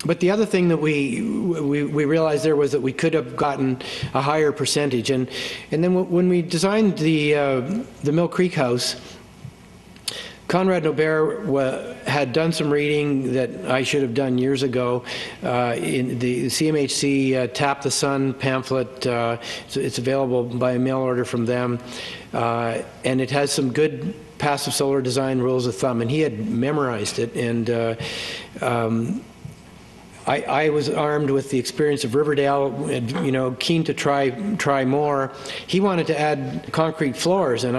But the other thing that we realized there was that we could have gotten a higher percentage. And then when we designed the Mill Creek house, Conrad Nobert had done some reading that I should have done years ago. In the CMHC Tap the Sun pamphlet, it's available by mail order from them, and it has some good passive solar design rules of thumb, and he had memorized it. And I was armed with the experience of Riverdale, and, keen to try more. He wanted to add concrete floors, and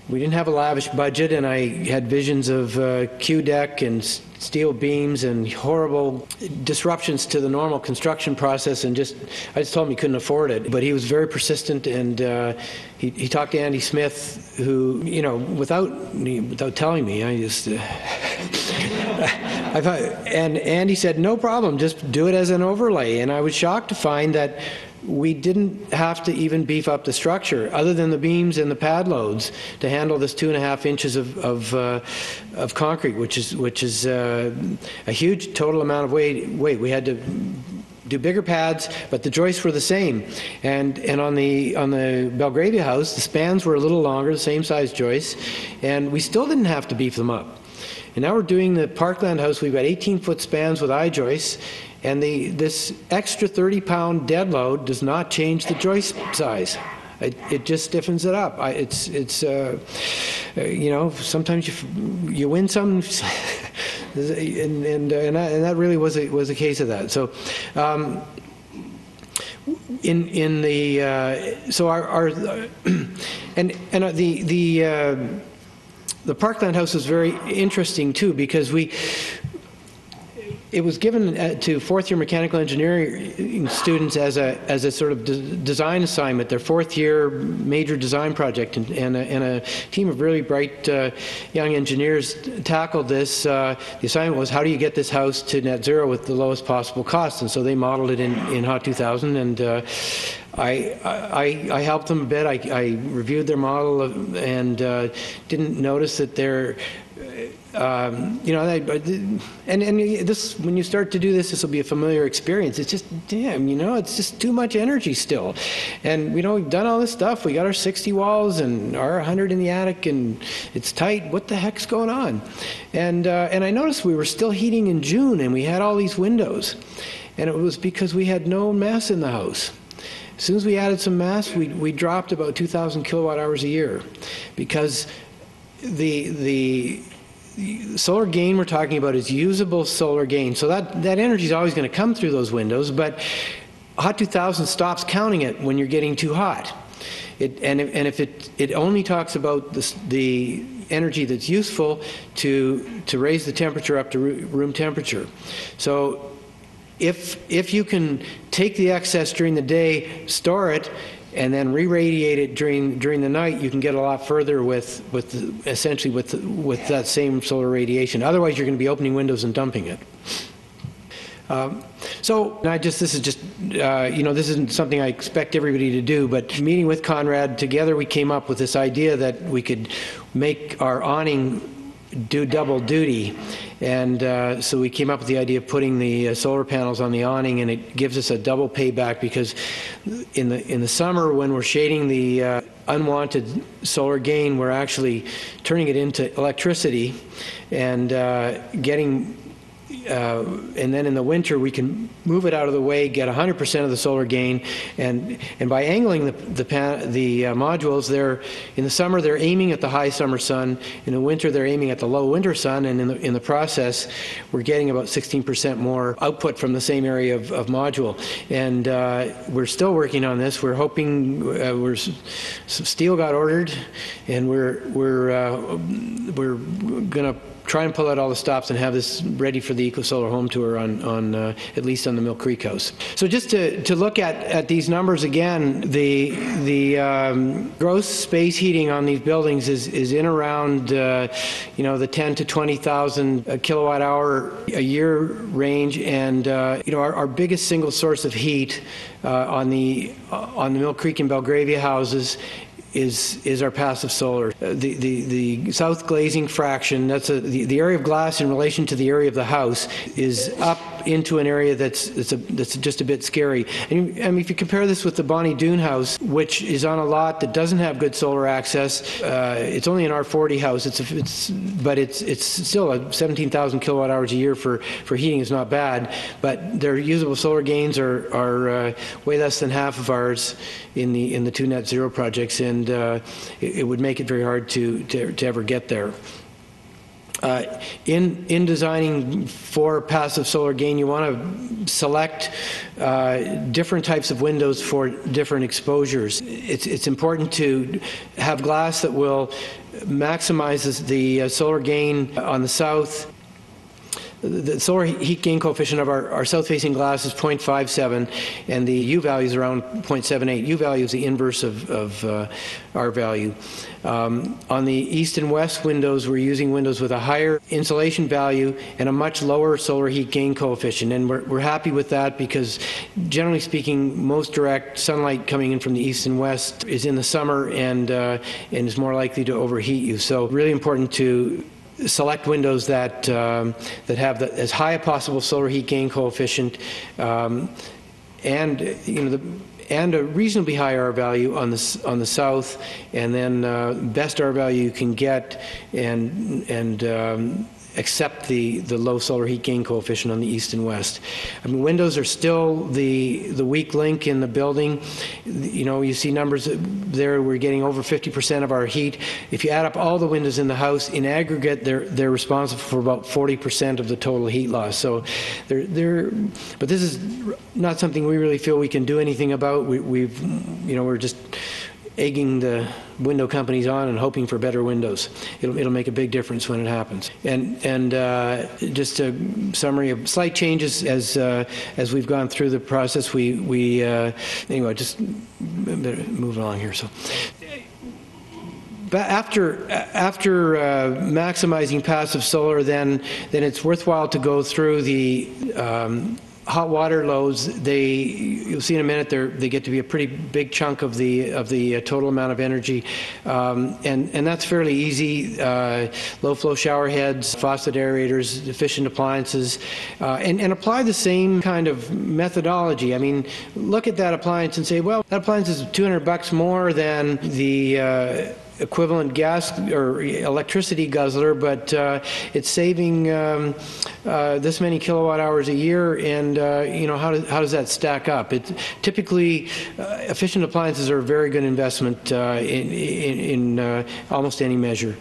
we didn't have a lavish budget, and I had visions of Q-deck and steel beams and horrible disruptions to the normal construction process, and I just told him he couldn't afford it. But he was very persistent, and he talked to Andy Smith, who, without telling me, I just I thought, and Andy said, no problem, just do it as an overlay. And I was shocked to find that we didn't have to even beef up the structure, other than the beams and the pad loads, to handle this 2.5 inches of concrete, which is a huge total amount of weight. We had to do bigger pads, but the joists were the same. And on the Belgravia house, the spans were a little longer, the same size joists, and we still didn't have to beef them up. And now we're doing the Parkland house. We've got 18-foot spans with I-joists, and this extra 30-pound dead load does not change the joist size. It just stiffens it up. Sometimes you win some, and that really was a case of that. So. The Parkland house was very interesting too, because it was given to fourth-year mechanical engineering students as a sort of design assignment, their fourth-year major design project, and a team of really bright young engineers tackled this. The assignment was, how do you get this house to net zero with the lowest possible cost? And so they modeled it in HOT 2000, and I helped them a bit. I reviewed their model and didn't notice that they're, this, when you start to do this will be a familiar experience. It's just, damn, it's just too much energy still. And, we've done all this stuff. We got our 60 walls and our 100 in the attic, and it's tight. What the heck's going on? And I noticed we were still heating in June, and we had all these windows. And it was because we had no mass in the house. As soon as we added some mass, we dropped about 2,000 kilowatt hours a year, because the solar gain we're talking about is usable solar gain. So that energy is always going to come through those windows, but HOT 2000 stops counting it when you're getting too hot. If it only talks about the energy that's useful to raise the temperature up to room temperature. So if you can take the excess during the day, store it, and then re-radiate it during the night, you can get a lot further essentially with that same solar radiation. Otherwise, you're going to be opening windows and dumping it. This isn't something I expect everybody to do, but meeting with Conrad together, we came up with this idea that we could make our awning do double duty, and so we came up with the idea of putting the solar panels on the awning, and it gives us a double payback, because in the summer, when we're shading the unwanted solar gain, we're actually turning it into electricity and and then in the winter we can move it out of the way, get 100% of the solar gain, and by angling the modules, in the summer they're aiming at the high summer sun, in the winter they're aiming at the low winter sun, and in the process we're getting about 16% more output from the same area of module. And we're still working on this. We're hoping some steel got ordered, and we're going to try and pull out all the stops and have this ready for the EcoSolar home tour on at least on the Mill Creek house. So just to look at these numbers again, the gross space heating on these buildings is in around the 10 to 20,000 kilowatt hour a year range, and our biggest single source of heat on the Mill Creek and Belgravia houses is our passive solar. The south glazing fraction, that's the area of glass in relation to the area of the house, is up into an area that's just a bit scary. And I mean, if you compare this with the Bonnie Doon house, which is on a lot that doesn't have good solar access, it's only an R40 house. But it's still a 17,000 kilowatt hours a year for heating is not bad. But their usable solar gains are way less than half of ours in the two net zero projects, and it would make it very hard to ever get there. In designing for passive solar gain, you want to select different types of windows for different exposures. It's important to have glass that will maximize the solar gain on the south. The solar heat gain coefficient of our south-facing glass is 0.57, and the U value is around 0.78. U value is the inverse of R value. On the east and west windows, we're using windows with a higher insulation value and a much lower solar heat gain coefficient, and we're happy with that because, generally speaking, most direct sunlight coming in from the east and west is in the summer and is more likely to overheat you. So really important to select windows that have as high a possible solar heat gain coefficient, and and a reasonably high R value on the south, and then best R value you can get, and accept the low solar heat gain coefficient on the east and west. I mean, windows are still the weak link in the building. You know, you see numbers there, we're getting over 50% of our heat. If you add up all the windows in the house, in aggregate, they're responsible for about 40% of the total heat loss. So but this is not something we really feel we can do anything about. We're just egging the window companies on and hoping for better windows. It'll make a big difference when it happens. And just a summary of slight changes as we've gone through the process. Anyway, just move along here. So. After maximizing passive solar, then it's worthwhile to go through the hot water loads. You'll see in a minute, they get to be a pretty big chunk of the total amount of energy, and that's fairly easy. Low flow shower heads, faucet aerators, efficient appliances, and apply the same kind of methodology. I mean, look at that appliance and say, well, that appliance is $200 more than the equivalent gas or electricity guzzler, but it's saving this many kilowatt hours a year, and how does that stack up? Typically, efficient appliances are a very good investment in almost any measure.